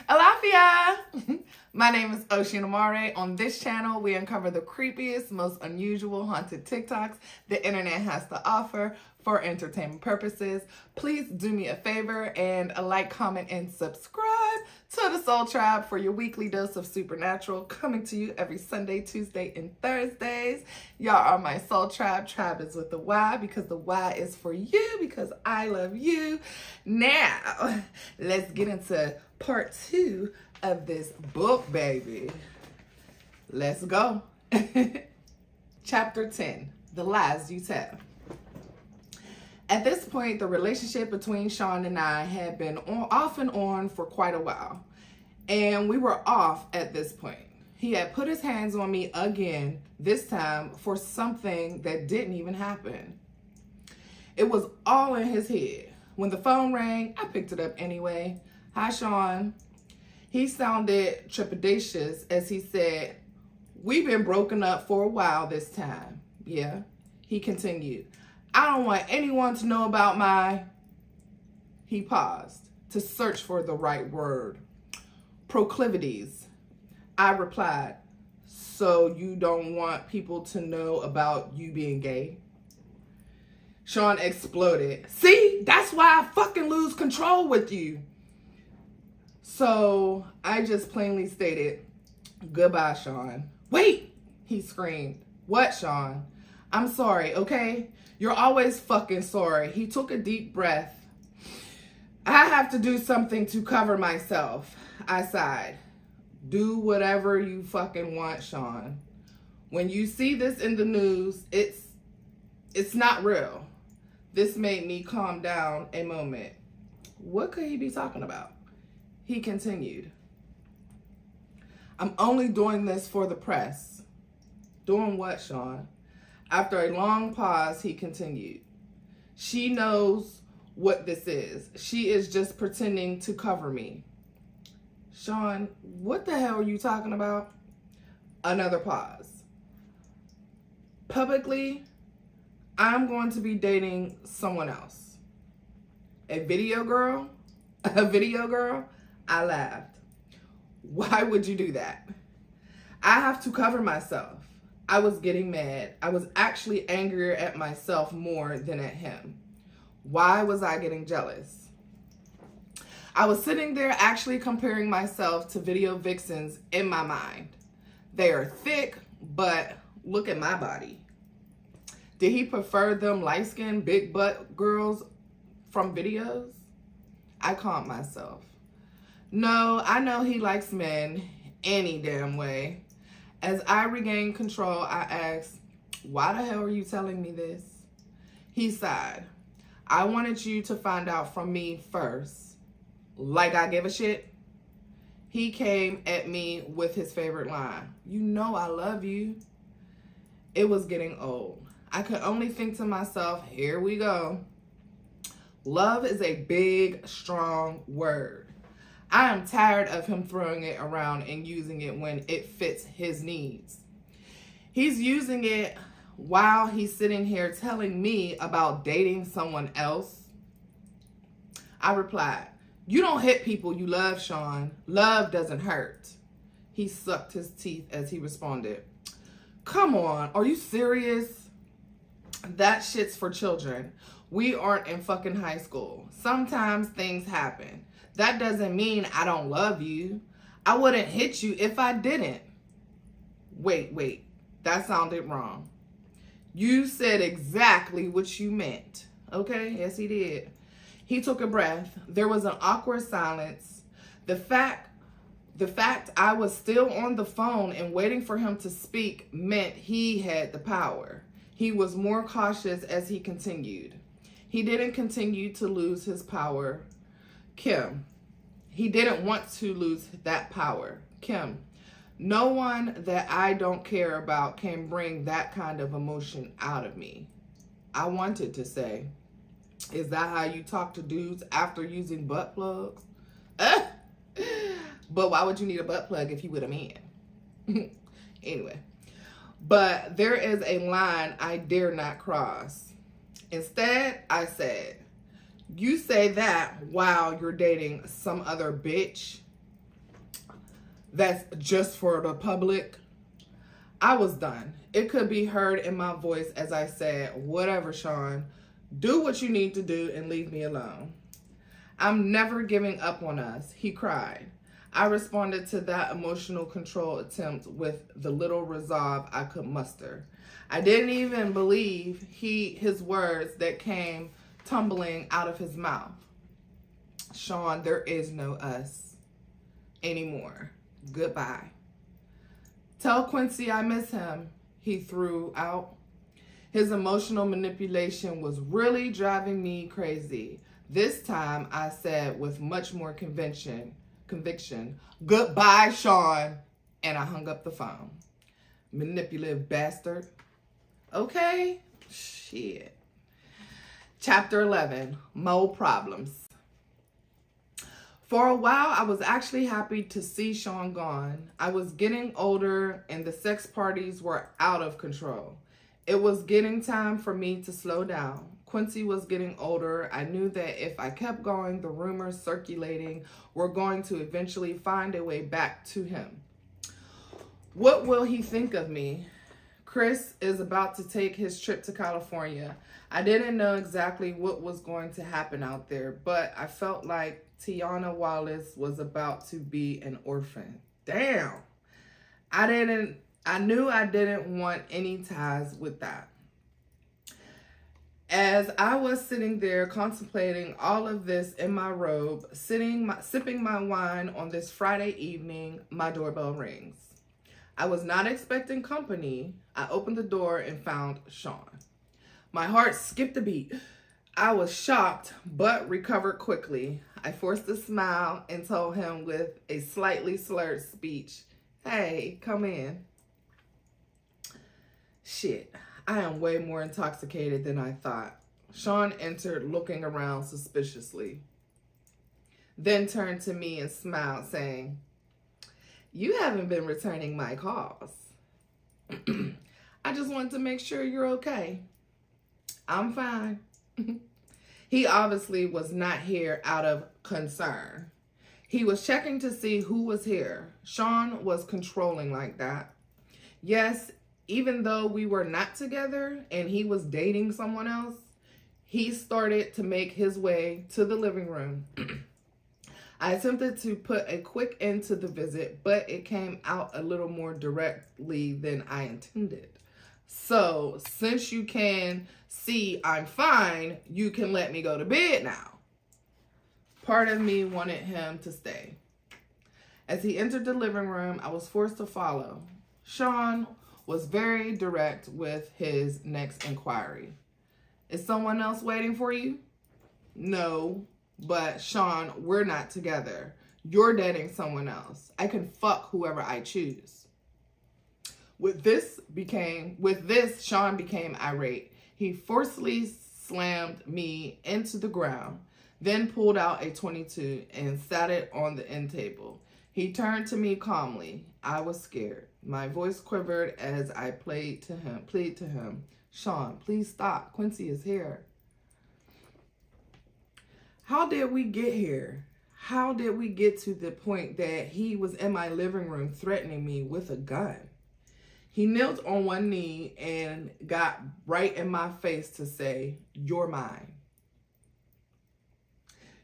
Alafia! My name is Oshun. On this channel, we uncover the creepiest, most unusual haunted TikToks the internet has to offer for entertainment purposes. Please do me a favor and like, comment, and subscribe to the Soul Tribe for your weekly dose of supernatural, coming to you every Sunday, Tuesday, and Thursdays. Y'all are my Soul Tribe. Tribe is with the Y because the Y is for you, because I love you. Now, let's get into part 2 of this book, baby. Let's go. Chapter 10, The Lies You Tell. At this point, the relationship between Sean and I had been off and on for quite a while, and we were off at this point. He had put his hands on me again, this time for something that didn't even happen. It was all in his head. When the phone rang, I picked it up anyway. Hi, Sean. He sounded trepidatious as he said, "We've been broken up for a while this time." Yeah, he continued. "I don't want anyone to know about my..." He paused to search for the right word. "Proclivities." I replied, "So you don't want people to know about you being gay?" Sean exploded. "See, that's why I fucking lose control with you." So I just plainly stated, "Goodbye, Sean." "Wait," he screamed. "What, Sean?" "I'm sorry, okay? You're always fucking sorry." He took a deep breath. "I have to do something to cover myself," I sighed. "Do whatever you fucking want, Sean. When you see this in the news, it's not real." This made me calm down a moment. What could he be talking about? He continued, "I'm only doing this for the press." "Doing what, Sean?" After a long pause, he continued, "She knows what this is. She is just pretending to cover me." "Sean, what the hell are you talking about?" Another pause. "Publicly, I'm going to be dating someone else." "A video girl?" "A video girl?" I laughed. "Why would you do that?" "I have to cover myself." I was getting mad. I was actually angrier at myself more than at him. Why was I getting jealous? I was sitting there actually comparing myself to video vixens in my mind. They are thick, but look at my body. Did he prefer them light-skinned, big butt girls from videos? I calmed myself. No, I know he likes men any damn way. As I regained control, I asked, "Why the hell are you telling me this?" He sighed. "I wanted you to find out from me first." Like I give a shit? He came at me with his favorite line. "You know I love you." It was getting old. I could only think to myself, here we go. Love is a big, strong word. I am tired of him throwing it around and using it when it fits his needs. He's using it while he's sitting here telling me about dating someone else. I replied, "You don't hit people you love, Sean. Love doesn't hurt." He sucked his teeth as he responded, "Come on, are you serious? That shit's for children. We aren't in fucking high school. Sometimes things happen. That doesn't mean I don't love you. I wouldn't hit you if I didn't." Wait, that sounded wrong. "You said exactly what you meant." Okay, yes he did. He took a breath. There was an awkward silence. The fact I was still on the phone and waiting for him to speak meant he had the power. He was more cautious as he continued. He didn't continue to lose his power. Kim. He didn't want to lose that power. Kim. No one that I don't care about can bring that kind of emotion out of me. I wanted to say, "Is that how you talk to dudes after using butt plugs?" But why would you need a butt plug if you were a man? Anyway. But there is a line I dare not cross. Instead, I said, "You say that while you're dating some other bitch that's just for the public. I was done. It could be heard in my voice as I said, whatever, Sean. Do what you need to do and leave me alone. I'm never giving up on us, he cried. I responded to that emotional control attempt with the little resolve I could muster. I didn't even believe his words that came tumbling out of his mouth. Sean, there is no us anymore. Goodbye. Tell Quincy I miss him, he threw out. His emotional manipulation was really driving me crazy. This time I said with much more conviction, goodbye, Sean, and I hung up the phone. Manipulative bastard. Okay, shit. Chapter 11, Mo Problems. For a while, I was actually happy to see Sean gone. I was getting older and the sex parties were out of control. It was getting time for me to slow down. Quincy was getting older. I knew that if I kept going, the rumors circulating were going to eventually find a way back to him. What will he think of me? Chris is about to take his trip to California. I didn't know exactly what was going to happen out there, but I felt like Tiana Wallace was about to be an orphan. Damn. I knew I didn't want any ties with that. As I was sitting there contemplating all of this in my robe, sipping my wine on this Friday evening, my doorbell rings. I was not expecting company. I opened the door and found Sean. My heart skipped a beat. I was shocked, but recovered quickly. I forced a smile and told him with a slightly slurred speech, "Hey, come in." Shit, I am way more intoxicated than I thought. Sean entered looking around suspiciously, then turned to me and smiled, saying, "You haven't been returning my calls." "I just wanted to make sure you're okay." "I'm fine." He obviously was not here out of concern. He was checking to see who was here. Sean was controlling like that. Yes, even though we were not together and he was dating someone else, he started to make his way to the living room. I attempted to put a quick end to the visit, but it came out a little more directly than I intended. "So, since you can see I'm fine, you can let me go to bed now." Part of me wanted him to stay. As he entered the living room, I was forced to follow. Sean was very direct with his next inquiry. "Is someone else waiting for you?" "No, but Sean, we're not together. You're dating someone else. I can fuck whoever I choose." With this, Sean became irate. He forcefully slammed me into the ground, then pulled out a .22 and sat it on the end table. He turned to me calmly. I was scared. My voice quivered as I pleaded to him. "Sean, please stop. Quincy is here." How did we get here? How did we get to the point that he was in my living room threatening me with a gun? He knelt on one knee and got right in my face to say, "You're mine.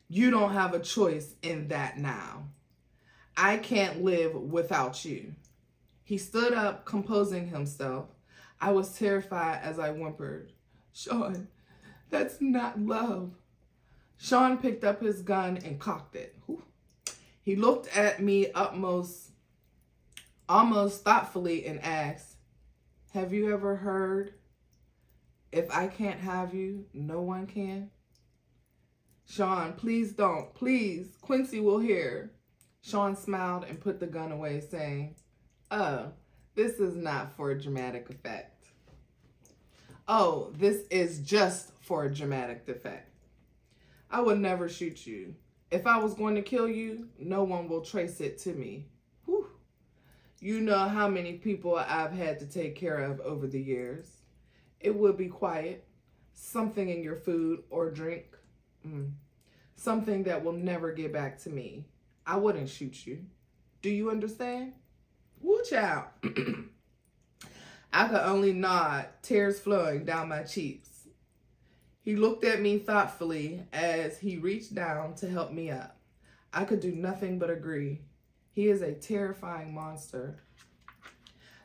You don't have a choice in that now. I can't live without you." He stood up, composing himself. I was terrified as I whimpered, "Sean, that's not love." Sean picked up his gun and cocked it. He looked at me almost thoughtfully and asked, "Have you ever heard, if I can't have you, no one can?" "Sean, please don't. Please, Quincy will hear." Sean smiled and put the gun away, saying, "Oh, this is not for dramatic effect. Oh, this is just for dramatic effect. I would never shoot you. If I was going to kill you, no one will trace it to me. Whew. You know how many people I've had to take care of over the years. It would be quiet, something in your food or drink, something that will never get back to me. I wouldn't shoot you." Do you understand? Woo, child. I could only nod, tears flowing down my cheeks. He looked at me thoughtfully as he reached down to help me up. I could do nothing but agree. He is a terrifying monster.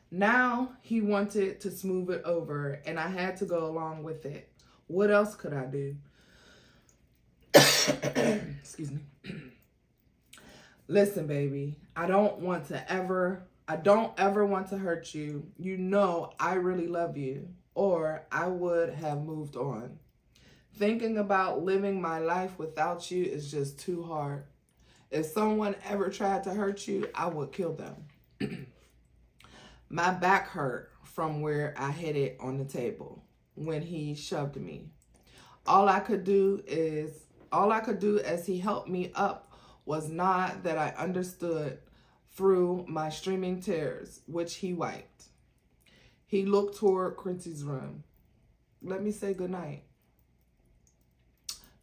Now he wanted to smooth it over, and I had to go along with it. What else could I do? Excuse me. Listen, baby, I don't ever want to hurt you. You know I really love you, or I would have moved on. Thinking about living my life without you is just too hard. If someone ever tried to hurt you, I would kill them. My back hurt from where I hit it on the table when he shoved me. All I could do as he helped me up was nod that I understood through my streaming tears, which he wiped. He looked toward Quincy's room. Let me say goodnight.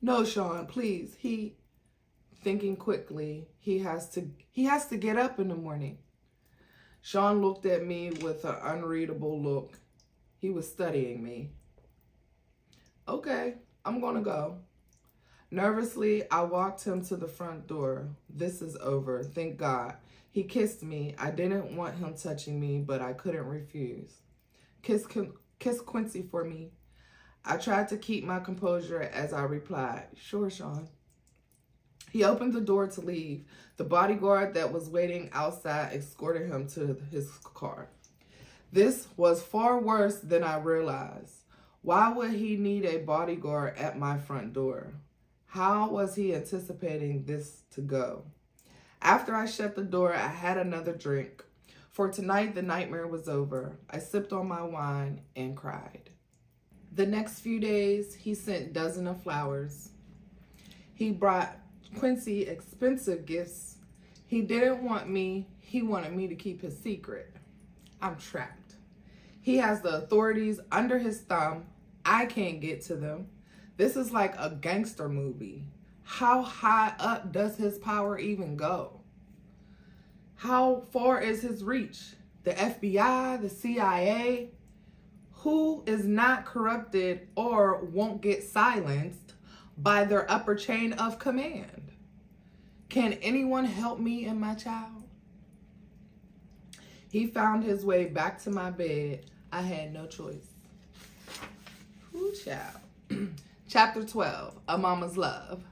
No, Sean, please. Thinking quickly, he has to get up in the morning. Sean looked at me with an unreadable look. He was studying me. Okay, I'm gonna go. Nervously, I walked him to the front door. This is over, thank God. He kissed me. I didn't want him touching me, but I couldn't refuse. Kiss Quincy for me. I tried to keep my composure as I replied, sure, Sean. He opened the door to leave. The bodyguard that was waiting outside escorted him to his car. This was far worse than I realized. Why would he need a bodyguard at my front door? How was he anticipating this to go? After I shut the door, I had another drink. For tonight, the nightmare was over. I sipped on my wine and cried. The next few days, he sent dozens of flowers. He brought Quincy expensive gifts. He didn't want me. He wanted me to keep his secret. I'm trapped. He has the authorities under his thumb. I can't get to them. This is like a gangster movie. How high up does his power even go? How far is his reach? The FBI, the CIA? Who is not corrupted or won't get silenced by their upper chain of command? Can anyone help me and my child? He found his way back to my bed. I had no choice. Ooh, child. Chapter 12, A Mama's Love.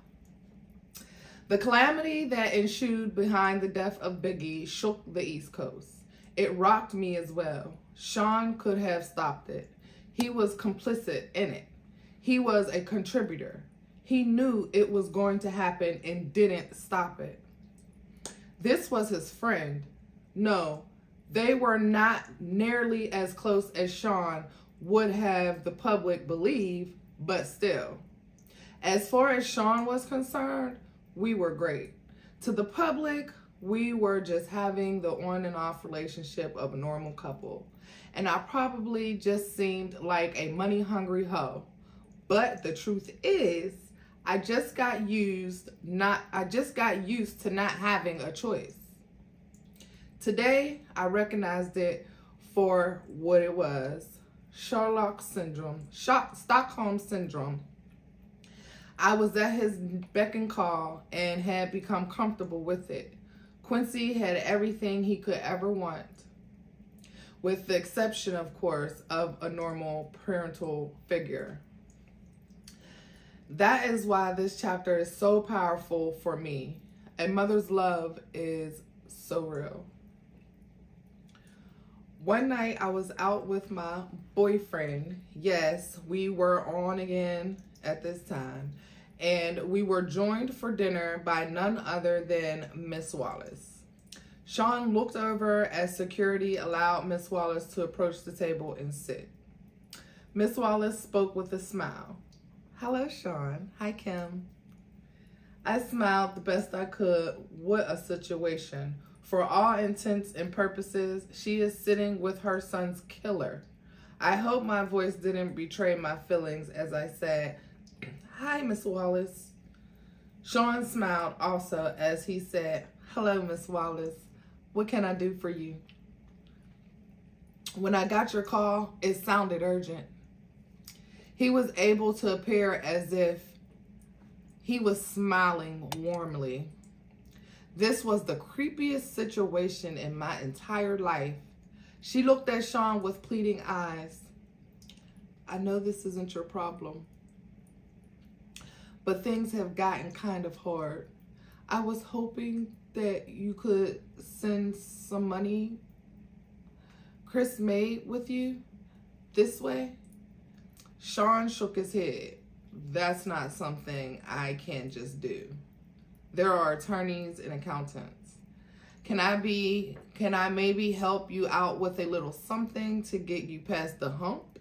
The calamity that ensued behind the death of Biggie shook the East Coast. It rocked me as well. Sean could have stopped it. He was complicit in it. He was a contributor. He knew it was going to happen and didn't stop it. This was his friend. No, they were not nearly as close as Sean would have the public believe, but still. As far as Sean was concerned, we were great. To the public, we were just having the on and off relationship of a normal couple. And I probably just seemed like a money-hungry hoe. But the truth is, I just got used to not having a choice. Today, I recognized it for what it was. Stockholm Syndrome. I was at his beck and call and had become comfortable with it. Quincy had everything he could ever want, with the exception, of course, of a normal parental figure. That is why this chapter is so powerful for me. A mother's love is so real. One night I was out with my boyfriend. Yes, we were on again at this time. And we were joined for dinner by none other than Miss Wallace. Sean looked over as security allowed Miss Wallace to approach the table and sit. Miss Wallace spoke with a smile. Hello, Sean. Hi, Kim. I smiled the best I could. What a situation. For all intents and purposes, she is sitting with her son's killer. I hope my voice didn't betray my feelings as I said, Hi, Miss Wallace. Sean smiled also as he said, Hello, Miss Wallace. What can I do for you? When I got your call, it sounded urgent. He was able to appear as if he was smiling warmly. This was the creepiest situation in my entire life. She looked at Sean with pleading eyes. I know this isn't your problem, but things have gotten kind of hard. I was hoping that you could send some money Chris made with you this way. Sean shook his head. That's not something I can just do. There are attorneys and accountants. Can I maybe help you out with a little something to get you past the hump?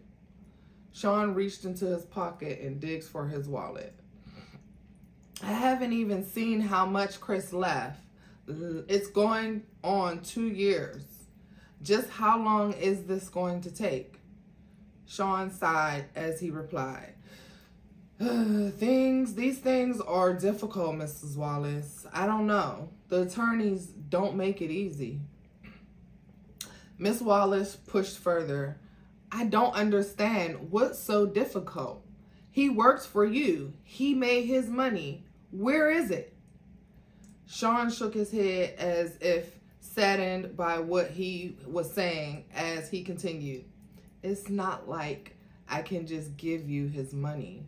Sean reached into his pocket and digs for his wallet. I haven't even seen how much Chris left. It's going on 2 years. Just how long is this going to take? Sean sighed as he replied, These things are difficult, Mrs. Wallace. I don't know. The attorneys don't make it easy. Miss Wallace pushed further. I don't understand. What's so difficult? He works for you. He made his money. Where is it? Sean shook his head as if saddened by what he was saying as he continued. It's not like I can just give you his money.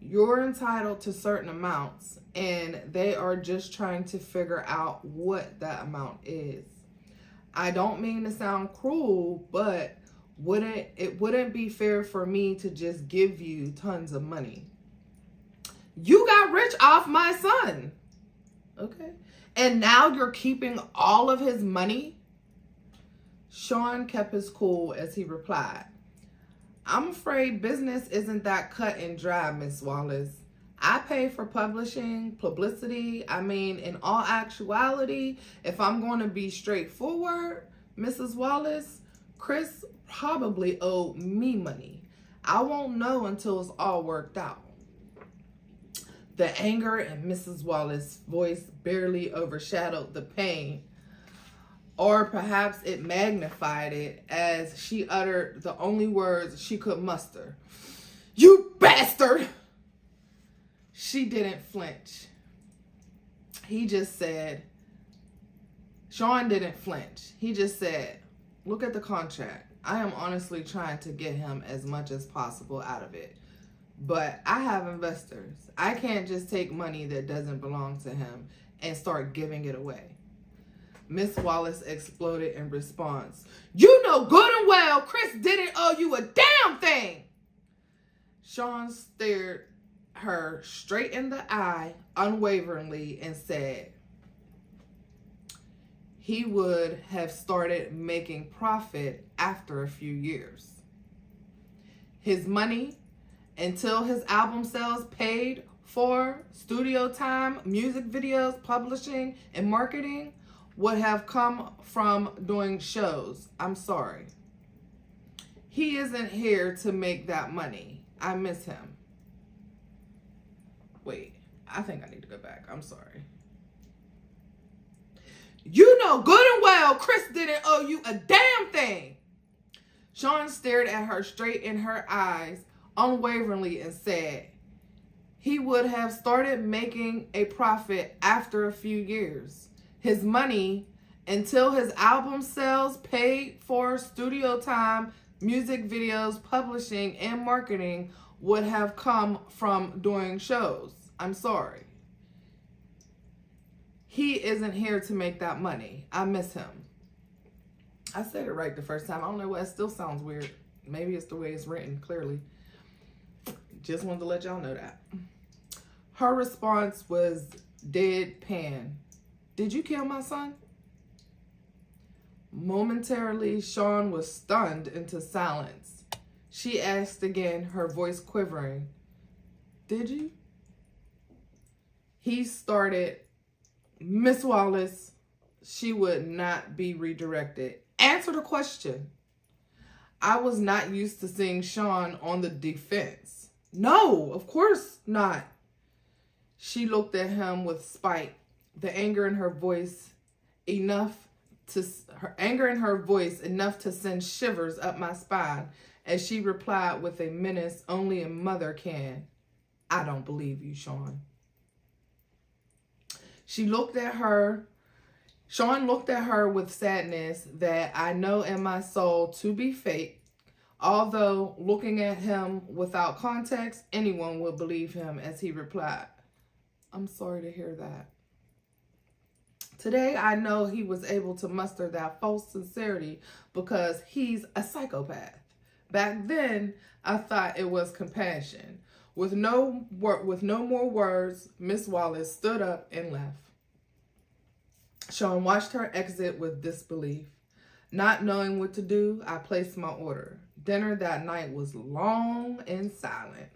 You're entitled to certain amounts, and they are just trying to figure out what that amount is. I don't mean to sound cruel, but it wouldn't be fair for me to just give you tons of money. You got rich off my son. Okay. And now you're keeping all of his money? Sean kept his cool as he replied, I'm afraid business isn't that cut and dry, Miss Wallace. I pay for publishing, publicity. I mean, in all actuality, if I'm going to be straightforward, Mrs. Wallace, Chris probably owed me money. I won't know until it's all worked out. The anger in Mrs. Wallace's voice barely overshadowed the pain, or perhaps it magnified it as she uttered the only words she could muster. You bastard! She didn't flinch. Sean didn't flinch. He just said, look at the contract. I am honestly trying to get him as much as possible out of it. But I have investors. I can't just take money that doesn't belong to him and start giving it away. Miss Wallace exploded in response. You know good and well Chris didn't owe you a damn thing. Sean stared her straight in the eye unwaveringly and said, he would have started making profit after a few years. His money, until his album sales paid for studio time, music videos, publishing, and marketing, would have come from doing shows. I'm sorry. He isn't here to make that money. I miss him. Wait, I think I need to go back. I'm sorry. You know good and well Chris didn't owe you a damn thing. Sean stared at her straight in her eyes unwaveringly and said, he would have started making a profit after a few years. His money, until his album sales paid for studio time, music videos, publishing, and marketing, would have come from doing shows. I'm sorry. He isn't here to make that money. I miss him. I said it right the first time. I don't know why it still sounds weird. Maybe it's the way it's written, clearly. Just wanted to let y'all know that. Her response was deadpan. Did you kill my son? Momentarily, Sean was stunned into silence. She asked again, her voice quivering. Did you? He started. Miss Wallace, she would not be redirected. Answer the question. I was not used to seeing Sean on the defense. No, of course not. She looked at him with spite, the anger in her voice enough her anger in her voice enough to send shivers up my spine as she replied with a menace only a mother can. I don't believe you, Sean. Sean looked at her with sadness that I know in my soul to be fake. Although looking at him without context, anyone would believe him as he replied, I'm sorry to hear that. Today, I know he was able to muster that false sincerity because he's a psychopath. Back then, I thought it was compassion. With no more words, Miss Wallace stood up and left. Sean watched her exit with disbelief. Not knowing what to do, I placed my order. Dinner that night was long and silent.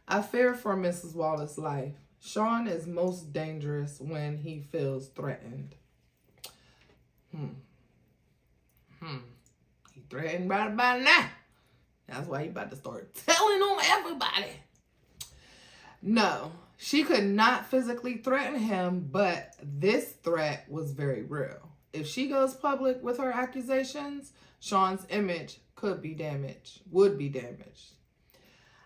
I feared for Mrs. Wallace's life. Sean is most dangerous when he feels threatened. He threatened right about now. That's why he about to start telling on everybody. No, she could not physically threaten him, but this threat was very real. If she goes public with her accusations, Sean's image would be damaged.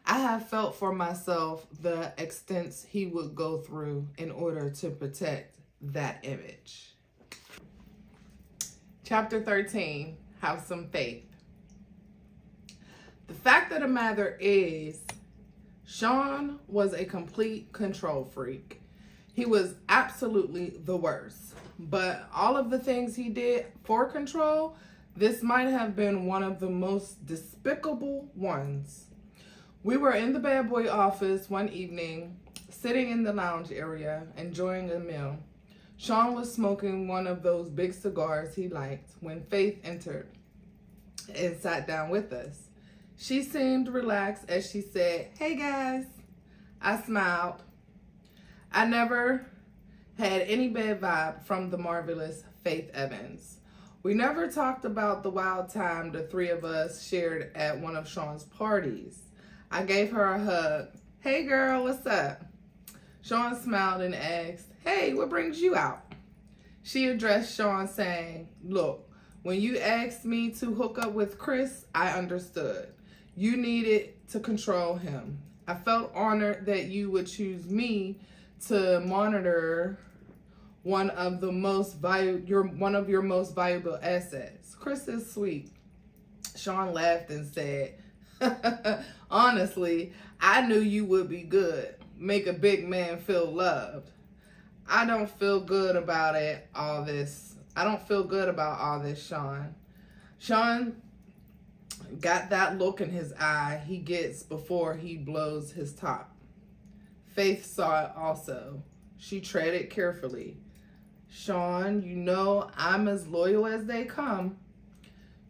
I have felt for myself the extents he would go through in order to protect that image. Chapter 13, Have Some Faith. The fact of the matter is, Sean was a complete control freak. He was absolutely the worst. But all of the things he did for control, this might have been one of the most despicable ones. We were in the bad boy office one evening, sitting in the lounge area, enjoying a meal. Sean was smoking one of those big cigars he liked when Faith entered and sat down with us. She seemed relaxed as she said, "Hey guys." I smiled. I never had any bad vibe from the marvelous Faith Evans. We never talked about the wild time the three of us shared at one of Sean's parties. I gave her a hug. "Hey girl, what's up?" Sean smiled and asked, "Hey, what brings you out?" She addressed Sean saying, "Look, when you asked me to hook up with Chris, I understood. You needed to control him. I felt honored that you would choose me to monitor one of your most valuable assets. Chris is sweet." Sean laughed and said, "Honestly, I knew you would be good. Make a big man feel loved." I don't feel good about all this, Sean. Sean got that look in his eye he gets before he blows his top. Faith saw it also. She treaded carefully. "Sean, you know I'm as loyal as they come."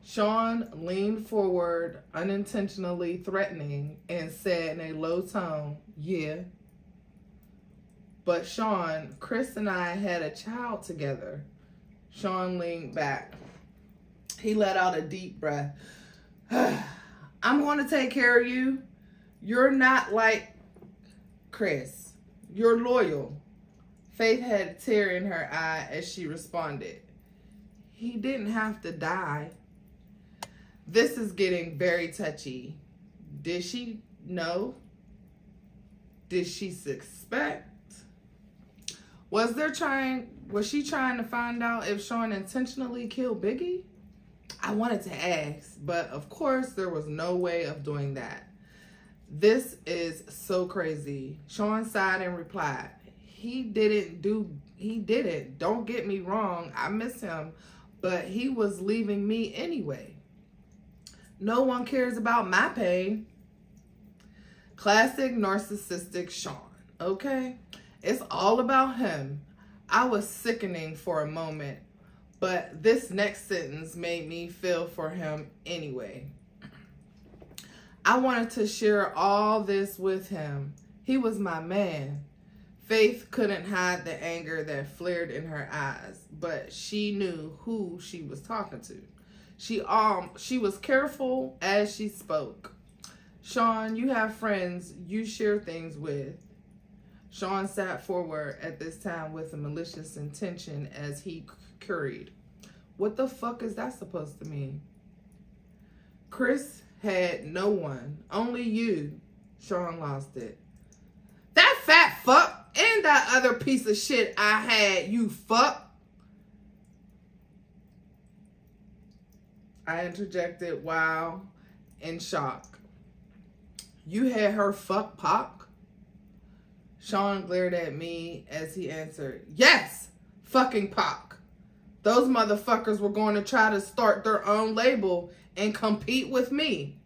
Sean leaned forward, unintentionally threatening, and said in a low tone, "Yeah. But Sean, Chris and I had a child together." Sean leaned back. He let out a deep breath. "I'm going to take care of you. You're not like Chris. You're loyal." Faith had a tear in her eye as she responded, "He didn't have to die." This is getting very touchy. Did she know? Did she suspect? Was she trying to find out if Sean intentionally killed Biggie? I wanted to ask, but of course there was no way of doing that. This is so crazy. Sean sighed and replied, He didn't. Don't get me wrong. I miss him, but he was leaving me anyway. No one cares about my pain." Classic narcissistic Sean, okay? It's all about him. I was sickening for a moment, but this next sentence made me feel for him anyway. I wanted to share all this with him. He was my man. Faith couldn't hide the anger that flared in her eyes, but she knew who she was talking to. She was careful as she spoke. "Sean, you have friends you share things with." Sean sat forward at this time with a malicious intention as he queried, What the fuck is that supposed to mean? Chris had no one. Only you. Sean lost it. That fat fuck and that other piece of shit I had, you fuck. I interjected while in shock. You had her fuck Pac? Sean glared at me as he answered, yes, fucking Pac. Those motherfuckers were going to try to start their own label and compete with me.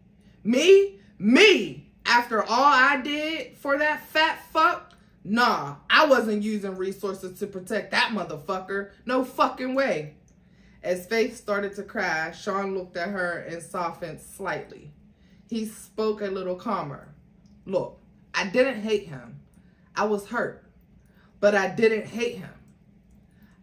Me. After all I did for that fat fuck? Nah, I wasn't using resources to protect that motherfucker. No fucking way. As Faith started to cry, Sean looked at her and softened slightly. He spoke a little calmer. Look, I didn't hate him. I was hurt, but I didn't hate him.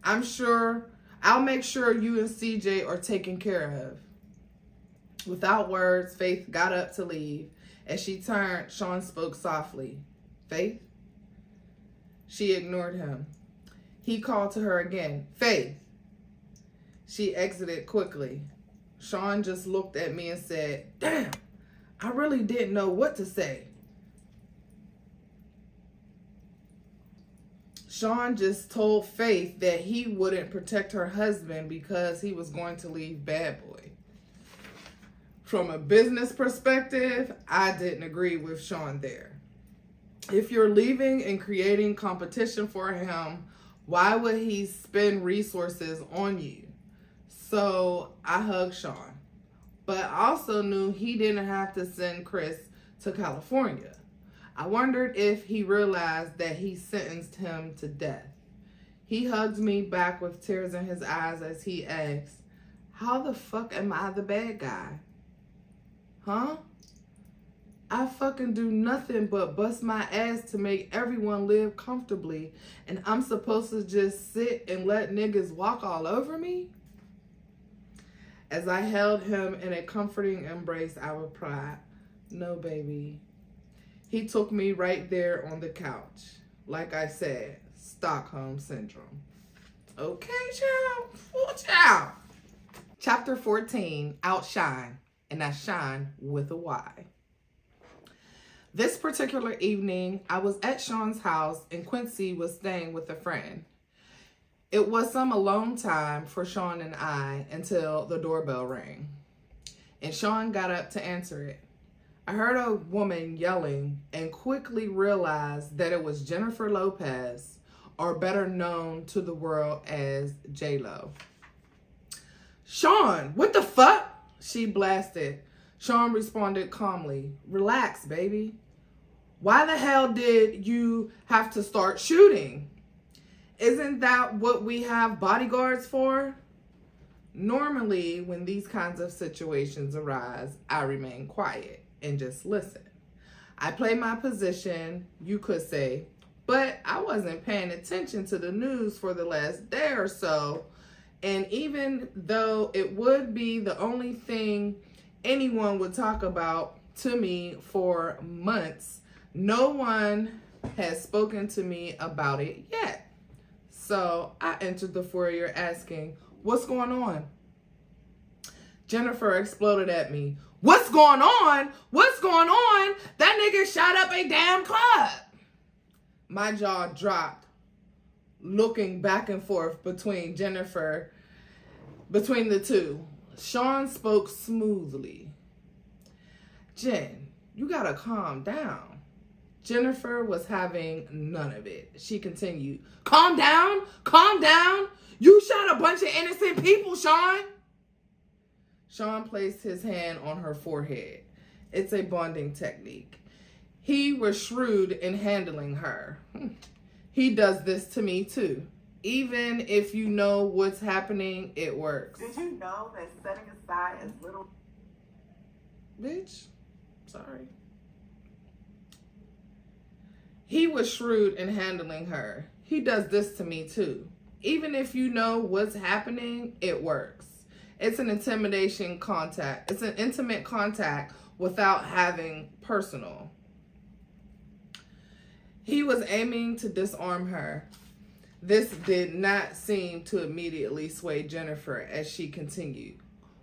I'll make sure you and CJ are taken care of. Without words, Faith got up to leave. As she turned, Sean spoke softly. Faith? She ignored him. He called to her again. Faith. She exited quickly. Sean just looked at me and said, damn, I really didn't know what to say. Sean just told Faith that he wouldn't protect her husband because he was going to leave Bad Boy. From a business perspective, I didn't agree with Sean there. If you're leaving and creating competition for him, why would he spend resources on you? So I hugged Sean, but I also knew he didn't have to send Chris to California. I wondered if he realized that he sentenced him to death. He hugged me back with tears in his eyes as he asked, how the fuck am I the bad guy? Huh? I fucking do nothing but bust my ass to make everyone live comfortably, and I'm supposed to just sit and let niggas walk all over me? As I held him in a comforting embrace, I replied, no, baby. He took me right there on the couch. Like I said, Stockholm Syndrome. Okay, child. Watch out. Chapter 14, Outshine. And that's shine with a Y. This particular evening, I was at Sean's house and Quincy was staying with a friend. It was some alone time for Sean and I until the doorbell rang. And Sean got up to answer it. I heard a woman yelling and quickly realized that it was Jennifer Lopez, or better known to the world as J-Lo. Sean, what the fuck? She blasted. Sean responded calmly. Relax, baby. Why the hell did you have to start shooting? Isn't that what we have bodyguards for? Normally, when these kinds of situations arise, I remain quiet and just listen. I play my position, you could say, but I wasn't paying attention to the news for the last day or so. And even though it would be the only thing anyone would talk about to me for months, no one has spoken to me about it yet. So I entered the foyer asking, what's going on? Jennifer exploded at me. What's going on? What's going on? That nigga shot up a damn club. My jaw dropped, looking back and forth between the two. Sean spoke smoothly. Jen, you gotta calm down. Jennifer was having none of it. She continued, calm down, calm down. You shot a bunch of innocent people, Sean. Sean placed his hand on her forehead. It's a bonding technique. He was shrewd in handling her. He does this to me too. Even if you know what's happening, it works. Did you know that setting aside as little... Bitch, sorry. He was shrewd in handling her. He does this to me too. Even if you know what's happening, it works. It's an intimidation contact. It's an intimate contact without having personal. He was aiming to disarm her. This did not seem to immediately sway Jennifer as she continued.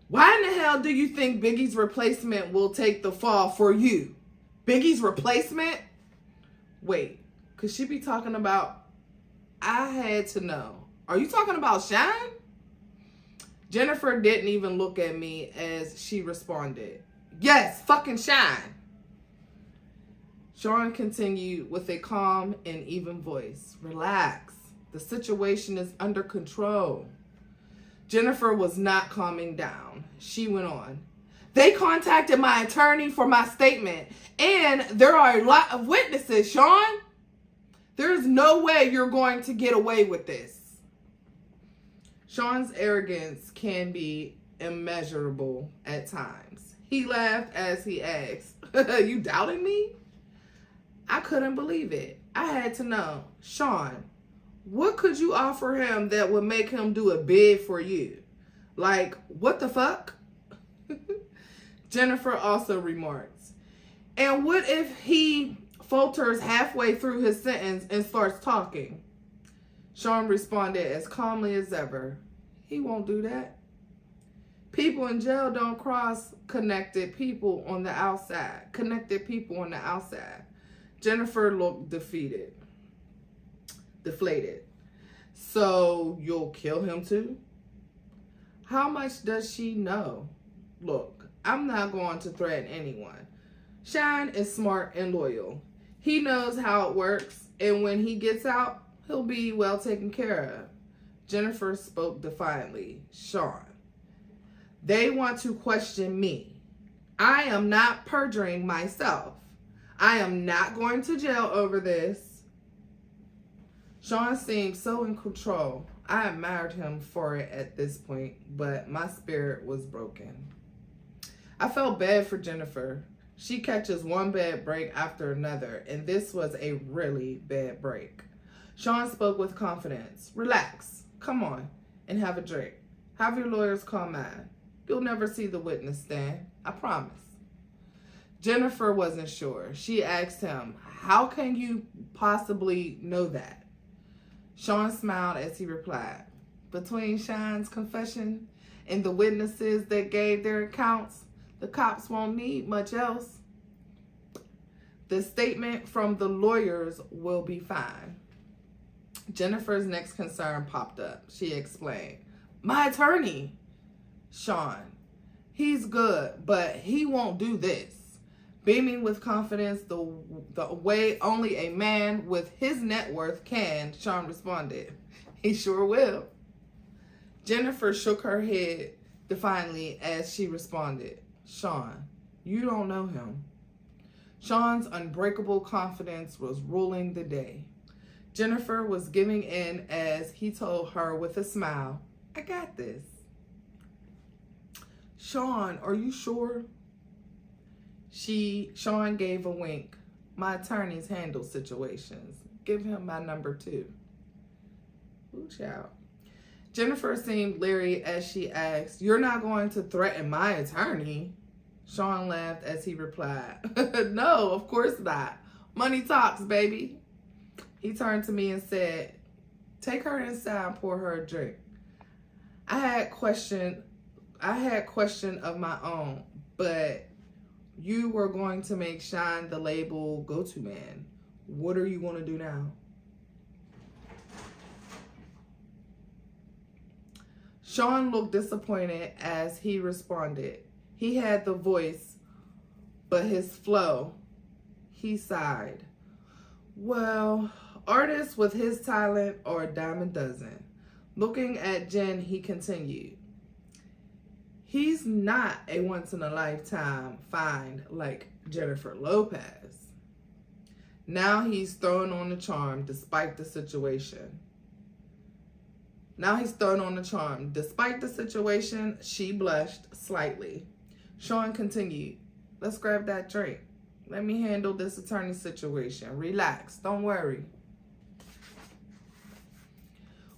Why in the hell do you think Biggie's replacement will take the fall for you? Biggie's replacement? Wait, could she be talking about... I had to know. Are you talking about Shine? Jennifer didn't even look at me as she responded. Yes, fucking Shine. Sean continued with a calm and even voice. Relax. The situation is under control. Jennifer was not calming down. She went on. They contacted my attorney for my statement, and there are a lot of witnesses, Sean. There is no way you're going to get away with this. Sean's arrogance can be immeasurable at times. He laughed as he asked, you doubting me? I couldn't believe it. I had to know. Sean, what could you offer him that would make him do a bid for you? Like, what the fuck? Jennifer also remarks, and what if he falters halfway through his sentence and starts talking? Sean responded as calmly as ever. He won't do that. People in jail don't cross connected people on the outside. Jennifer looked deflated. So you'll kill him too? How much does she know? Look, I'm not going to threaten anyone. Shine is smart and loyal. He knows how it works, and when he gets out, he'll be well taken care of. Jennifer spoke defiantly. Sean, they want to question me. I am not perjuring myself. I am not going to jail over this. Sean seemed so in control. I admired him for it at this point, but my spirit was broken. I felt bad for Jennifer. She catches one bad break after another, and this was a really bad break. Sean spoke with confidence. Relax, come on, and have a drink. Have your lawyers call mine. You'll never see the witness stand, I promise. Jennifer wasn't sure. She asked him, how can you possibly know that? Sean smiled as he replied, between Shine's confession and the witnesses that gave their accounts, the cops won't need much else. The statement from the lawyers will be fine. Jennifer's next concern popped up. She explained, my attorney. Sean, he's good, but he won't do this. Beaming with confidence the way only a man with his net worth can, Sean responded, he sure will. Jennifer shook her head defiantly as she responded, Sean, you don't know him. Sean's unbreakable confidence was ruling the day. Jennifer was giving in as he told her with a smile, I got this. Sean, are you sure? Sean gave a wink. My attorneys handle situations. Give him my number too. Ooh, child. Jennifer seemed leery as she asked, you're not going to threaten my attorney? Sean laughed as he replied, no, of course not. Money talks, baby. He turned to me and said, take her inside and pour her a drink. I had question of my own, but you were going to make Shine the label go-to man. What are you going to do now? Sean looked disappointed as he responded. He had the voice, but his flow, he sighed. Well, artists with his talent are a dime a dozen. Looking at Jen, he continued. He's not a once-in-a-lifetime find like Jennifer Lopez. Now he's throwing on the charm despite the situation. She blushed slightly. Sean continued, let's grab that drink. Let me handle this attorney situation. Relax, don't worry.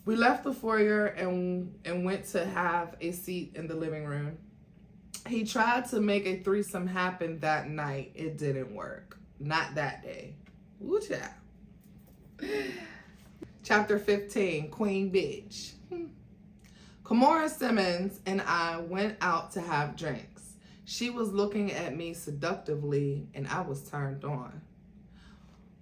We left the foyer and went to have a seat in the living room. He tried to make a threesome happen that night. It didn't work. Not that day. Ooh, child. Chapter 15, Queen Bitch. Kimora Simmons and I went out to have drinks. She was looking at me seductively and I was turned on.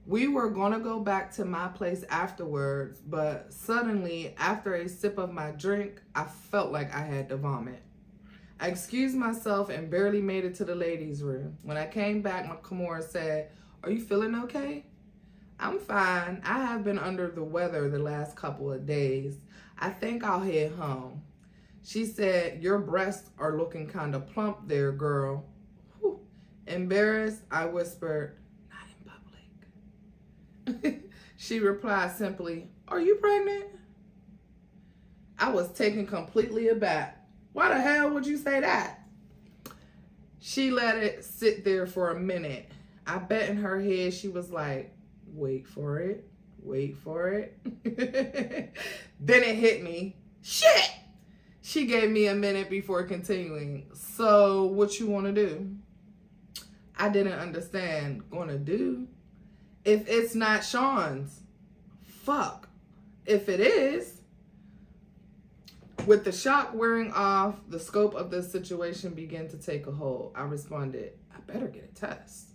We were gonna go back to my place afterwards, but suddenly, after a sip of my drink, I felt like I had to vomit. I excused myself and barely made it to the ladies' room. When I came back, my Kimora said, "Are you feeling okay?" "I'm fine. I have been under the weather the last couple of days. I think I'll head home." She said, "Your breasts are looking kind of plump there, girl." Whew. Embarrassed, I whispered, "Not in public." She replied simply, "Are you pregnant?" I was taken completely aback. "Why the hell would you say that?" She let it sit there for a minute. I bet in her head she was like, wait for it, wait for it. Then it hit me. Shit! She gave me a minute before continuing. "So what you want to do?" I didn't understand. Gonna do? If it's not Sean's. Fuck. If it is. With the shock wearing off, the scope of the situation began to take a hold. I responded, "I better get a test."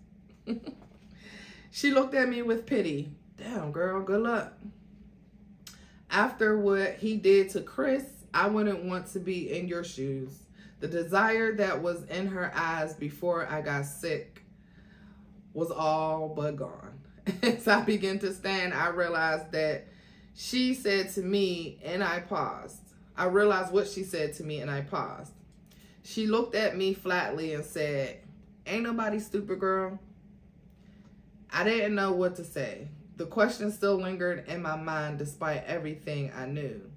She looked at me with pity. "Damn, girl, good luck." After what he did to Chris, I wouldn't want to be in your shoes. The desire that was in her eyes before I got sick was all but gone. As I began to stand, I realized that she said to me, and I paused. I realized what she said to me, and I paused. She looked at me flatly and said, "Ain't nobody stupid, girl." I didn't know what to say. The question still lingered in my mind despite everything I knew.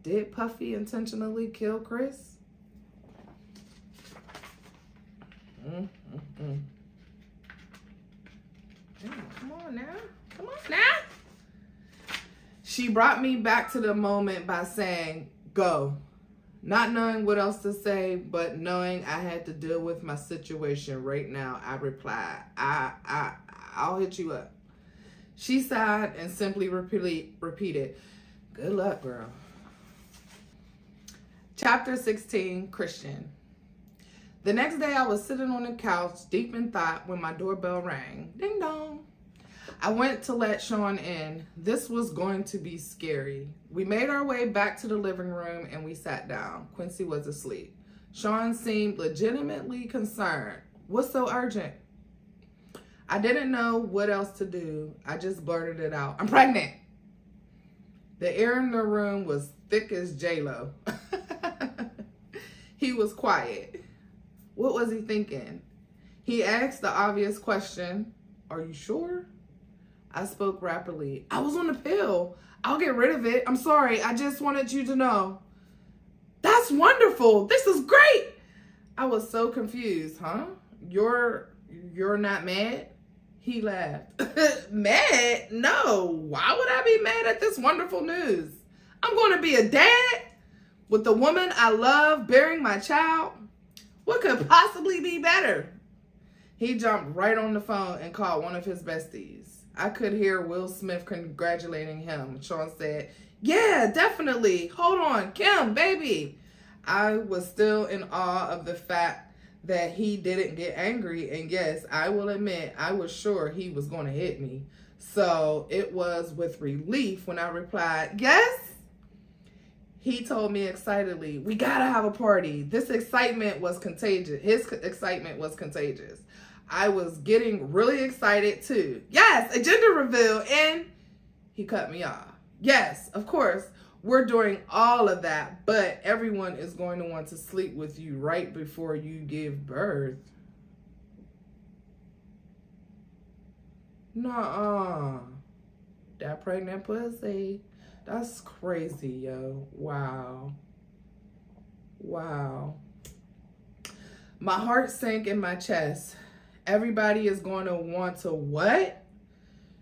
Did Puffy intentionally kill Chris? Damn, come on now. Come on now. She brought me back to the moment by saying, "Go." Not knowing what else to say, but knowing I had to deal with my situation right now, I replied, I'll hit you up." She sighed and simply repeated, "Good luck, girl." Chapter 16, Christian. The next day I was sitting on the couch, deep in thought, when my doorbell rang. Ding dong. I went to let Sean in. This was going to be scary. We made our way back to the living room and we sat down. Quincy was asleep. Sean seemed legitimately concerned. "What's so urgent?" I didn't know what else to do. I just blurted it out. "I'm pregnant." The air in the room was thick as J-Lo. He was quiet. What was he thinking? He asked the obvious question, "Are you sure?" I spoke rapidly. "I was on the pill. I'll get rid of it. I'm sorry. I just wanted you to know." "That's wonderful. This is great." I was so confused. "Huh? You're not mad?" He laughed. "Mad? No. Why would I be mad at this wonderful news? I'm going to be a dad with the woman I love bearing my child. What could possibly be better?" He jumped right on the phone and called one of his besties. I could hear Will Smith congratulating him. Sean said, "Yeah, definitely. Hold on, Kim, baby." I was still in awe of the fact that he didn't get angry, and yes, I will admit I was sure he was going to hit me. So it was with relief when I replied, "Yes." He told me excitedly, "We gotta have a party." This excitement was contagious. His excitement was contagious. I was getting really excited too. "Yes, a gender reveal," and he cut me off. "Yes, of course, we're doing all of that, but everyone is going to want to sleep with you right before you give birth." Nuh-uh. That pregnant pussy. That's crazy, yo. Wow. Wow. My heart sank in my chest. Everybody is going to want to what?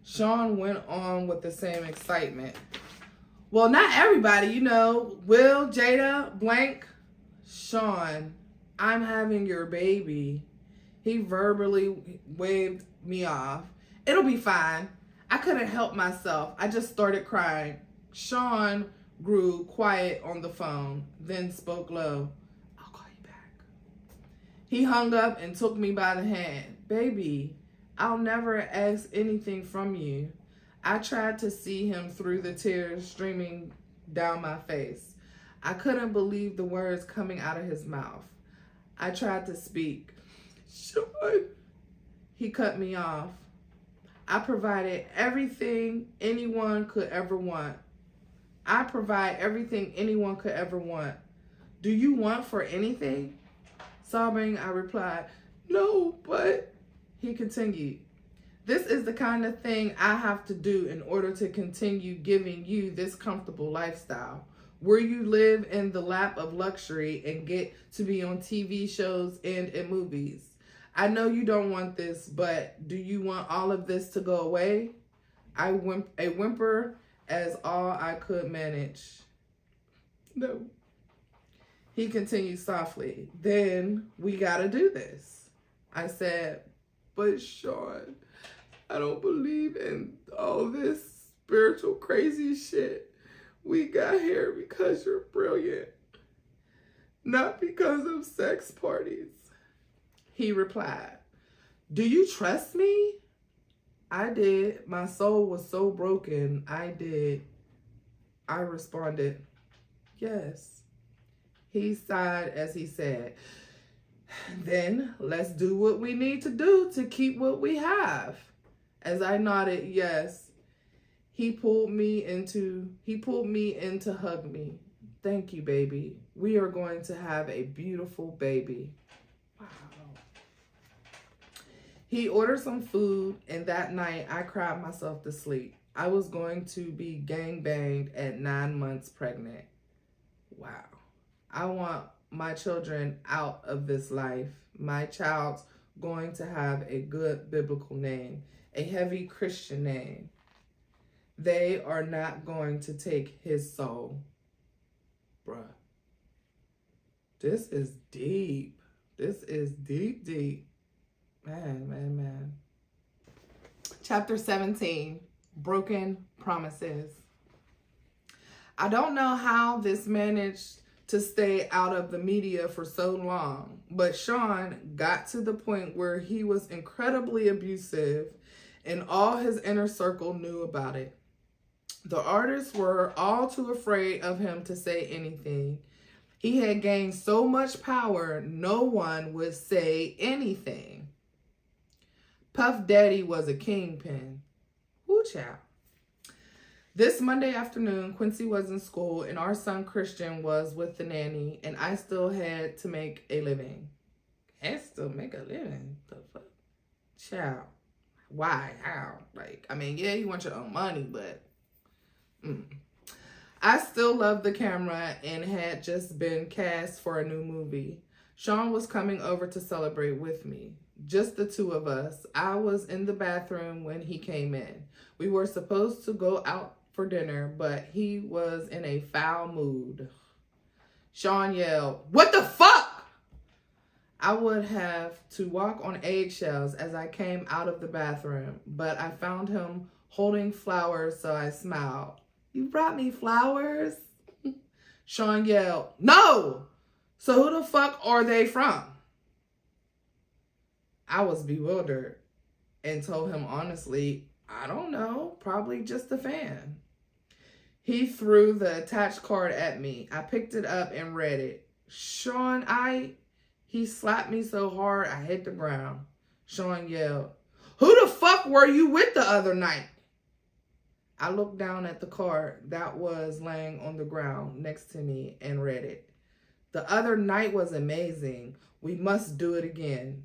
Sean went on with the same excitement. "Well, not everybody, you know. Will, Jada, blank." "Sean, I'm having your baby." He verbally waved me off. "It'll be fine. I couldn't help myself. I just started crying. Sean grew quiet on the phone, then spoke low. I'll call you back. He hung up and took me by the hand. Baby, I'll never ask anything from you. I tried to see him through the tears streaming down my face. I couldn't believe the words coming out of his mouth. I tried to speak. Sean. He cut me off. I provided everything anyone could ever want. I provide everything anyone could ever want. Do you want for anything? Sobbing, I replied, no, but... He continued, this is the kind of thing I have to do in order to continue giving you this comfortable lifestyle, where you live in the lap of luxury and get to be on TV shows and in movies. I know you don't want this, but do you want all of this to go away? A whimper as all I could manage. No. He continued softly, then we gotta do this. I said, but Sean, I don't believe in all this spiritual crazy shit. We got here because you're brilliant, not because of sex parties. He replied, do you trust me? I did. My soul was so broken. I did. I responded, yes. He sighed as he said, then let's do what we need to do to keep what we have. As I nodded, yes, he pulled me in to hug me. Thank you, baby. We are going to have a beautiful baby. Wow. He ordered some food, and that night I cried myself to sleep. I was going to be gangbanged at 9 months pregnant. Wow. I want my children out of this life. My child's going to have a good biblical name, a heavy Christian name. They are not going to take his soul. Bruh. This is deep. This is deep, deep. Man. Chapter 17, Broken Promises. I don't know how this managed to stay out of the media for so long, but Sean got to the point where he was incredibly abusive and all his inner circle knew about it. The artists were all too afraid of him to say anything. He had gained so much power, no one would say anything. Puff Daddy was a kingpin. Woo child. This Monday afternoon, Quincy was in school and our son Christian was with the nanny, and I still had to make a living. Had to still make a living? The fuck? Child. Why? How? Like, I mean, yeah, you want your own money, but... I still love the camera and had just been cast for a new movie. Sean was coming over to celebrate with me. Just the two of us. I was in the bathroom when he came in. We were supposed to go out for dinner, but he was in a foul mood. Sean yelled, "What the fuck?" I would have to walk on eggshells as I came out of the bathroom, but I found him holding flowers, so I smiled. "You brought me flowers?" Sean yelled, "No! So who the fuck are they from?" I was bewildered and told him honestly, I don't know, probably just a fan. He threw the attached card at me. I picked it up and read it. Sean, he slapped me so hard I hit the ground. Sean yelled, "Who the fuck were you with the other night?" I looked down at the card that was laying on the ground next to me and read it. "The other night was amazing. We must do it again."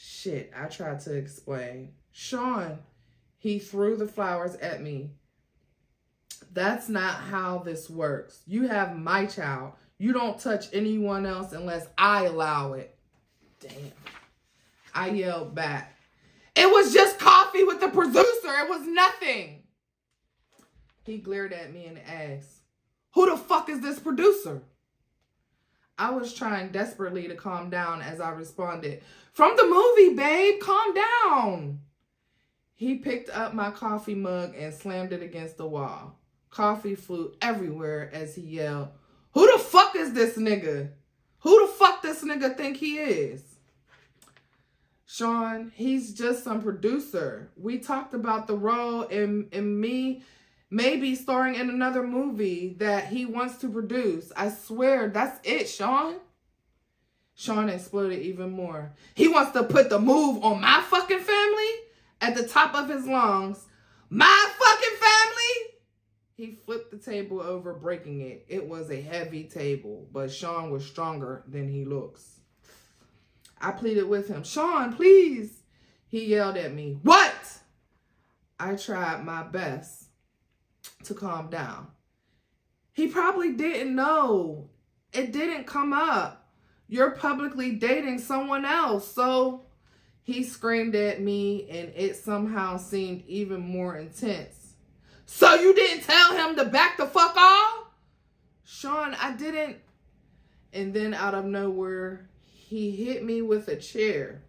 Shit, I tried to explain. Sean, he threw the flowers at me. "That's not how this works. You have my child. You don't touch anyone else unless I allow it." Damn. I yelled back, "It was just coffee with the producer. It was nothing." He glared at me and asked, "Who the fuck is this producer?" I was trying desperately to calm down as I responded, "From the movie, babe, calm down." He picked up my coffee mug and slammed it against the wall. Coffee flew everywhere as he yelled, "Who the fuck is this nigga? Who the fuck this nigga think he is?" Sean, he's just some producer. We talked about the role in me maybe starring in another movie that he wants to produce. I swear, that's it, Sean. Sean exploded even more. He wants to put the move on my fucking family at the top of his lungs. My fucking family? He flipped the table over, breaking it. It was a heavy table, but Sean was stronger than he looks. I pleaded with him. "Sean, please." He yelled at me. "What?" I tried my best to calm down. He probably didn't know. It didn't come up. You're publicly dating someone else, so... He screamed at me, and it somehow seemed even more intense. "So you didn't tell him to back the fuck off?" "Sean, I didn't." And then out of nowhere, he hit me with a chair.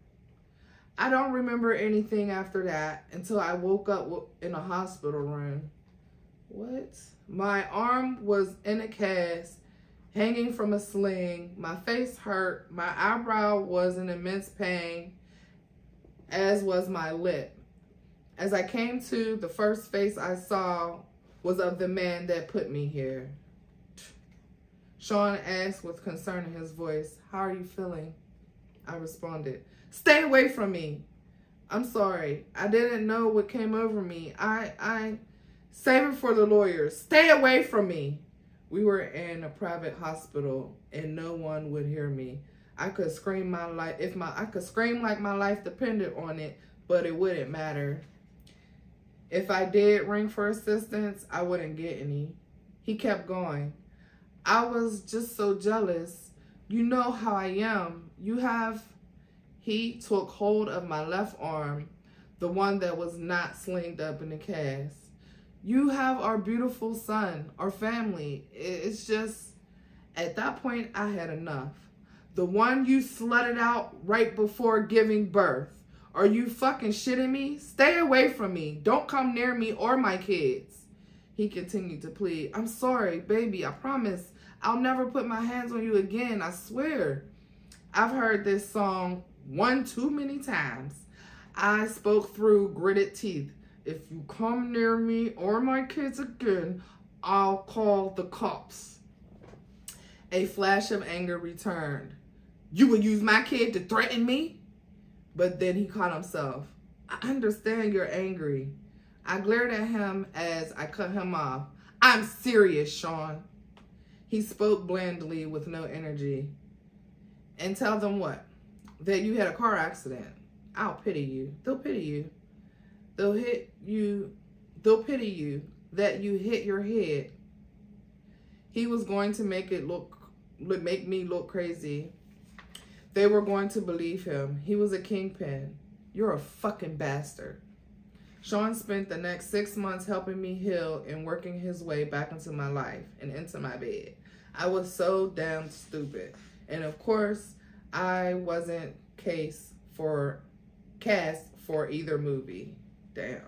I don't remember anything after that until I woke up in a hospital room. What? My arm was in a cast, hanging from a sling. My face hurt. My eyebrow was in immense pain, as was my lip. As I came to, the first face I saw was of the man that put me here. Sean asked with concern in his voice, "How are you feeling?" I responded, "Stay away from me. I'm sorry. I didn't know what came over me. I save it for the lawyers. Stay away from me." We were in a private hospital and no one would hear me. I could scream I could scream like my life depended on it, but it wouldn't matter. If I did ring for assistance, I wouldn't get any. He kept going. I was just so jealous. You know how I am. He took hold of my left arm, the one that was not slinged up in the cast. "You have our beautiful son, our family." It's just, at that point, I had enough. "The one you slutted out right before giving birth. Are you fucking shitting me? Stay away from me. Don't come near me or my kids." He continued to plead. "I'm sorry, baby. I promise I'll never put my hands on you again. I swear." I've heard this song one too many times. I spoke through gritted teeth. "If you come near me or my kids again, I'll call the cops." A flash of anger returned. "You would use my kid to threaten me?" But then he caught himself. "I understand you're angry." I glared at him as I cut him off. "I'm serious, Sean." He spoke blandly with no energy. "And tell them what? That you had a car accident. I'll pity you. They'll pity you. They'll pity you that you hit your head." He was going to make me look crazy. They were going to believe him. He was a kingpin. "You're a fucking bastard." Sean spent the next 6 months helping me heal and working his way back into my life and into my bed. I was so damn stupid. And of course, I wasn't cast for either movie. Damn.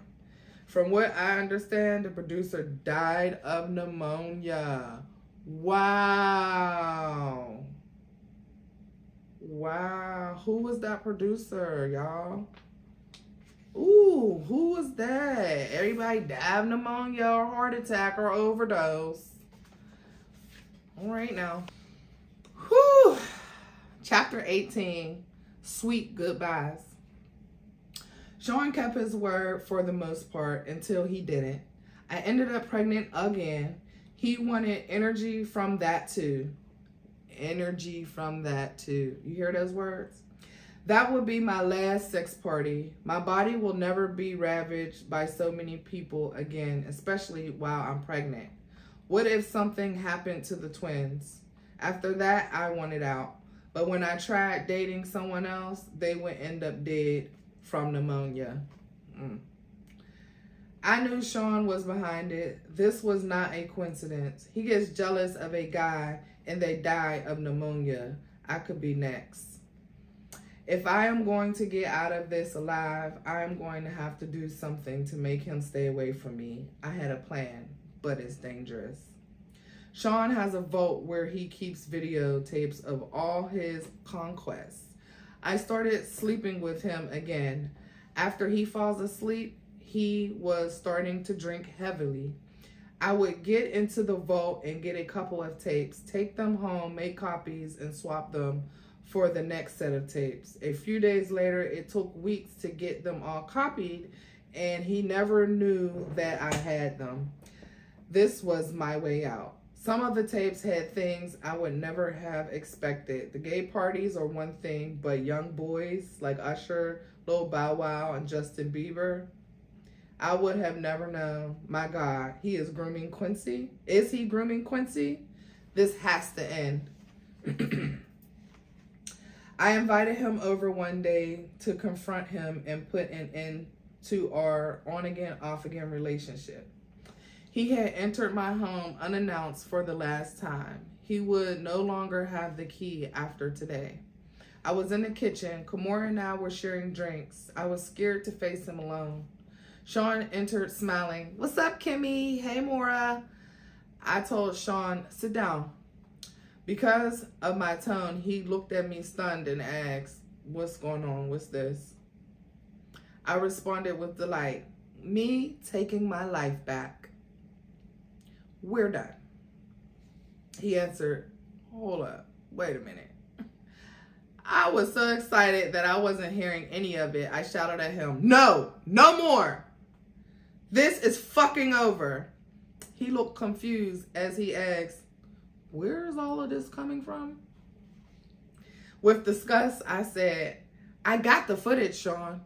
From what I understand, the producer died of pneumonia. Wow. Who was that producer, y'all? Ooh, who was that? Everybody died of pneumonia or heart attack or overdose. All right now. Whew. Chapter 18, Sweet Goodbyes. Sean kept his word for the most part until he didn't. I ended up pregnant again. He wanted energy from that too. Energy from that too. You hear those words? That would be my last sex party. My body will never be ravaged by so many people again, especially while I'm pregnant. What if something happened to the twins? After that, I wanted out. But when I tried dating someone else, they would end up dead from pneumonia. I knew Sean was behind it. This was not a coincidence. He gets jealous of a guy and they die of pneumonia. I could be next. If I am going to get out of this alive, I am going to have to do something to make him stay away from me. I had a plan, but it's dangerous. Sean has a vault where he keeps videotapes of all his conquests. I started sleeping with him again. After he falls asleep, he was starting to drink heavily. I would get into the vault and get a couple of tapes, take them home, make copies, and swap them for the next set of tapes. A few days later, it took weeks to get them all copied, and he never knew that I had them. This was my way out. Some of the tapes had things I would never have expected. The gay parties are one thing, but young boys like Usher, Lil Bow Wow, and Justin Bieber, I would have never known. My God, he is grooming Quincy. Is he grooming Quincy? This has to end. I invited him over one day to confront him and put an end to our on-again, off-again relationship. He had entered my home unannounced for the last time. He would no longer have the key after today. I was in the kitchen. Kimora and I were sharing drinks. I was scared to face him alone. Sean entered smiling. "What's up, Kimmy? Hey, Mora." I told Sean, "Sit down." Because of my tone, he looked at me stunned and asked, "What's going on? What's this?" I responded with delight. "Me taking my life back. We're done." He answered, "Hold up, wait a minute." I was so excited that I wasn't hearing any of it. I shouted at him, "No, no more. This is fucking over." He looked confused as he asked, "Where is all of this coming from?" With disgust, I said, "I got the footage, Sean."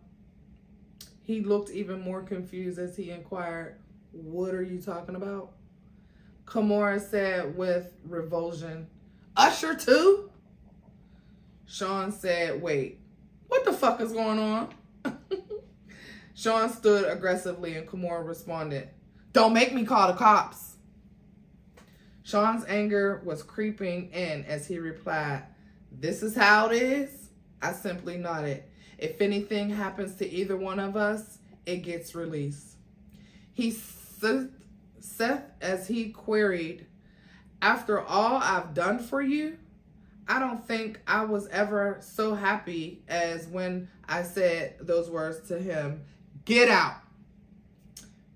He looked even more confused as he inquired, "What are you talking about?" Kimora said with revulsion, "Usher too?" Sean said, "Wait, what the fuck is going on?" Sean stood aggressively and Kimora responded, "Don't make me call the cops." Sean's anger was creeping in as he replied, "This is how it is?" I simply nodded. "If anything happens to either one of us, it gets released." He said as he queried, "After all I've done for you?" I don't think I was ever so happy as when I said those words to him. "Get out."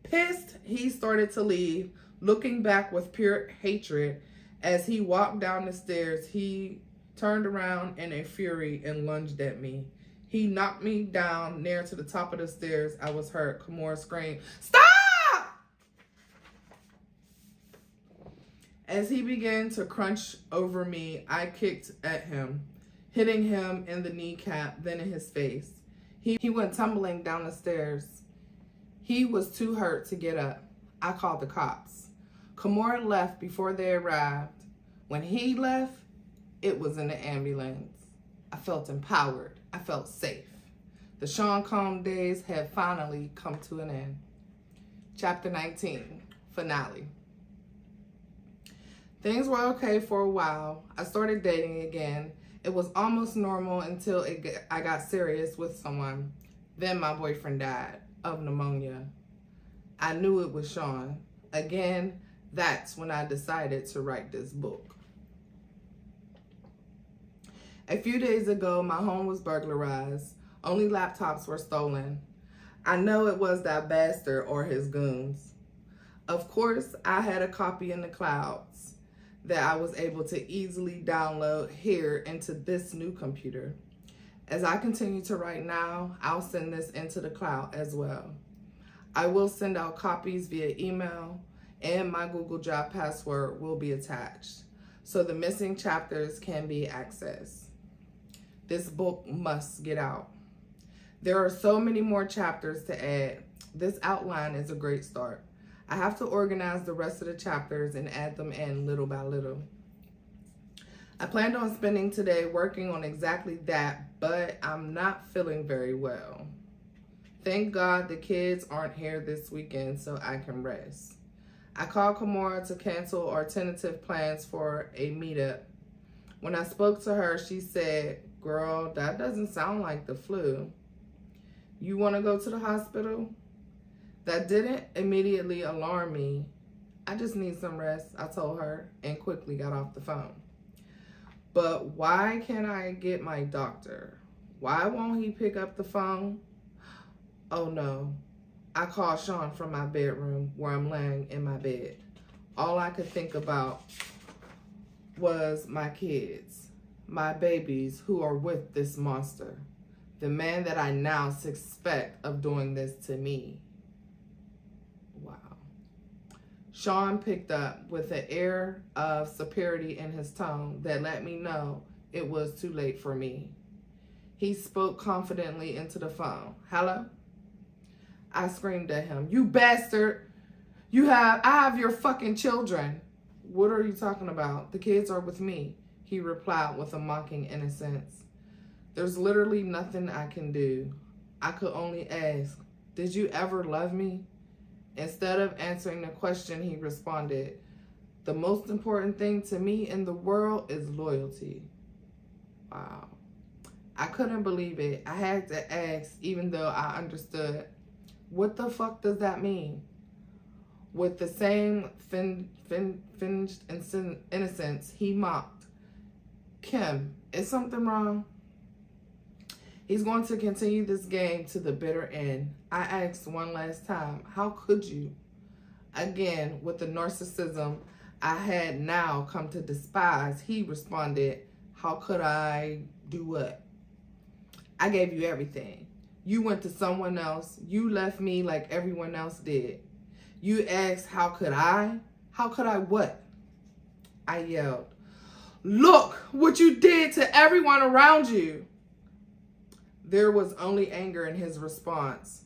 Pissed, he started to leave, looking back with pure hatred. As he walked down the stairs, he turned around in a fury and lunged at me. He knocked me down near to the top of the stairs. I was hurt. Kimora screamed, "Stop!" As he began to crunch over me, I kicked at him, hitting him in the kneecap, then in his face. He went tumbling down the stairs. He was too hurt to get up. I called the cops. Kimora left before they arrived. When he left, it was in the ambulance. I felt empowered. I felt safe. The Sean Combs days had finally come to an end. Chapter 19, finale. Things were okay for a while. I started dating again. It was almost normal until I got serious with someone. Then my boyfriend died of pneumonia. I knew it was Sean. Again, that's when I decided to write this book. A few days ago, my home was burglarized. Only laptops were stolen. I know it was that bastard or his goons. Of course, I had a copy in the clouds that I was able to easily download here into this new computer. As I continue to write now, I'll send this into the cloud as well. I will send out copies via email, and my Google Drive password will be attached, so the missing chapters can be accessed. This book must get out. There are so many more chapters to add. This outline is a great start. I have to organize the rest of the chapters and add them in little by little. I planned on spending today working on exactly that, but I'm not feeling very well. Thank God the kids aren't here this weekend so I can rest. I called Kimora to cancel our tentative plans for a meetup. When I spoke to her, she said Girl, that doesn't sound like the flu. You want to go to the hospital? That didn't immediately alarm me. I just need some rest, I told her, and quickly got off the phone. But why can't I get my doctor? Why won't he pick up the phone? Oh no. I called Sean from my bedroom where I'm laying in my bed. All I could think about was my kids, my babies who are with this monster, the man that I now suspect of doing this to me. Wow. Sean picked up with an air of superiority in his tone that let me know it was too late for me. He spoke confidently into the phone. Hello? I screamed at him. You bastard! I have your fucking children. What are you talking about? The kids are with me, he replied with a mocking innocence. There's literally nothing I can do. I could only ask, did you ever love me? Instead of answering the question, he responded, the most important thing to me in the world is loyalty. Wow. I couldn't believe it. I had to ask, even though I understood. What the fuck does that mean? With the same finished innocence, he mocked. Kim, is something wrong? He's going to continue this game to the bitter end. I asked one last time, how could you? Again, with the narcissism I had now come to despise, he responded, how could I do what? I gave you everything. You went to someone else. You left me like everyone else did. You asked, how could I? How could I what? I yelled, look what you did to everyone around you. There was only anger in his response.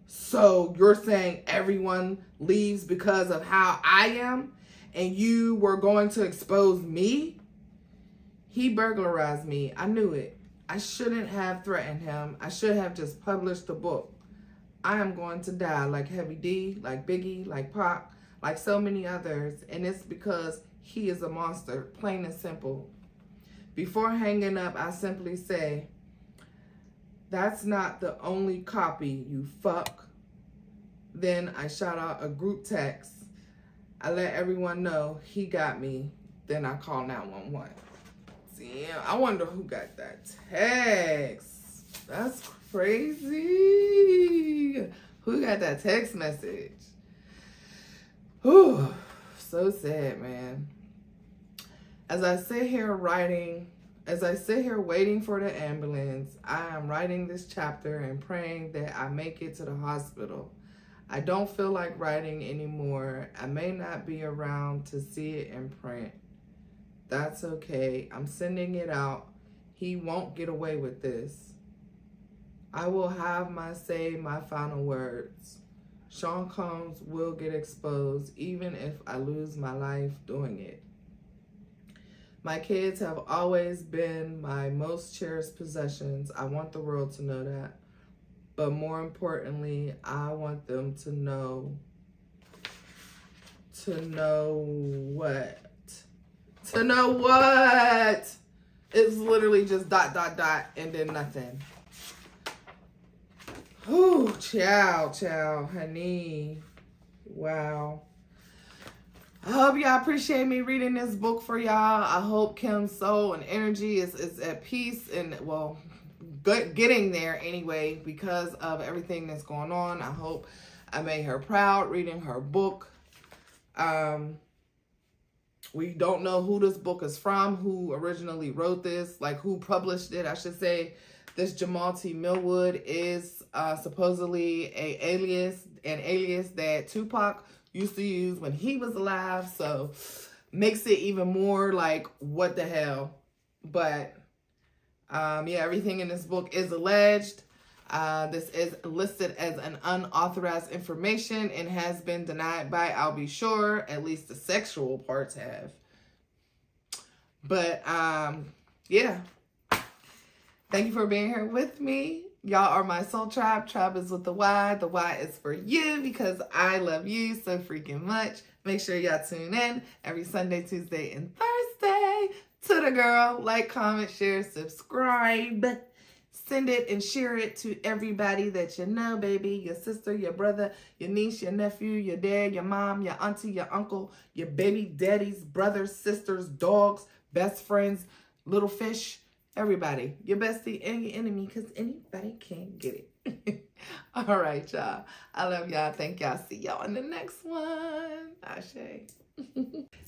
So you're saying everyone leaves because of how I am and you were going to expose me? He burglarized me. I knew it. I shouldn't have threatened him. I should have just published the book. I am going to die like Heavy D, like Biggie, like Pac, like so many others. And it's because he is a monster, plain and simple. Before hanging up, I simply say, that's not the only copy, you fuck. Then I shot out a group text. I let everyone know he got me. Then I called 911. Damn, I wonder who got that text. That's crazy. Who got that text message? Whew, so sad, man. As I sit here waiting for the ambulance, I am writing this chapter and praying that I make it to the hospital. I don't feel like writing anymore. I may not be around to see it in print. That's okay. I'm sending it out. He won't get away with this. I will have my final words. Sean Combs will get exposed, even if I lose my life doing it. My kids have always been my most cherished possessions. I want the world to know that. But more importantly, I want them to know what? To know what? It's literally just ... and then nothing. Whew, ciao, honey. Wow. I hope y'all appreciate me reading this book for y'all. I hope Kim's soul and energy is at peace and, well, getting there anyway because of everything that's going on. I hope I made her proud reading her book. We don't know who this book is from, who originally wrote this, like who published it, I should say. This Jamal T. Millwood is supposedly an alias that Tupac used to use when he was alive. So makes it even more like, what the hell? But yeah, everything in this book is alleged. This is listed as an unauthorized information and has been denied by, I'll be sure, at least the sexual parts have. But yeah. Thank you for being here with me. Y'all are my soul tribe. Tribe is with the Y. The Y is for you because I love you so freaking much. Make sure y'all tune in every Sunday, Tuesday, and Thursday. to the girl. Like, comment, share, subscribe. Send it and share it to everybody that you know, baby. Your sister, your brother, your niece, your nephew, your dad, your mom, your auntie, your uncle, your baby daddies, brothers, sisters, dogs, best friends, little fish, everybody. Your bestie and your enemy, because anybody can get it. All right, y'all. I love y'all. Thank y'all. See y'all in the next one. Ashe.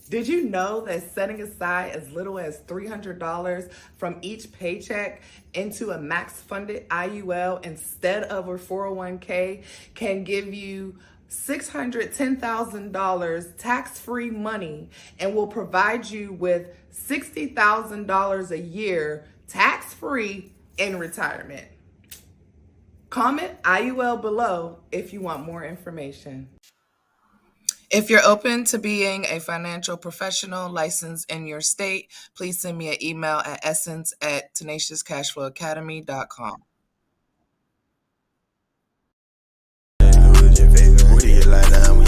Did you know that setting aside as little as $300 from each paycheck into a max funded IUL instead of a 401k can give you $610,000 tax-free money and will provide you with $60,000 a year tax-free in retirement? Comment IUL below if you want more information. If you're open to being a financial professional licensed in your state, please send me an email at essence@tenaciouscashflowacademy.com. Who is your favorite? Who do you like now?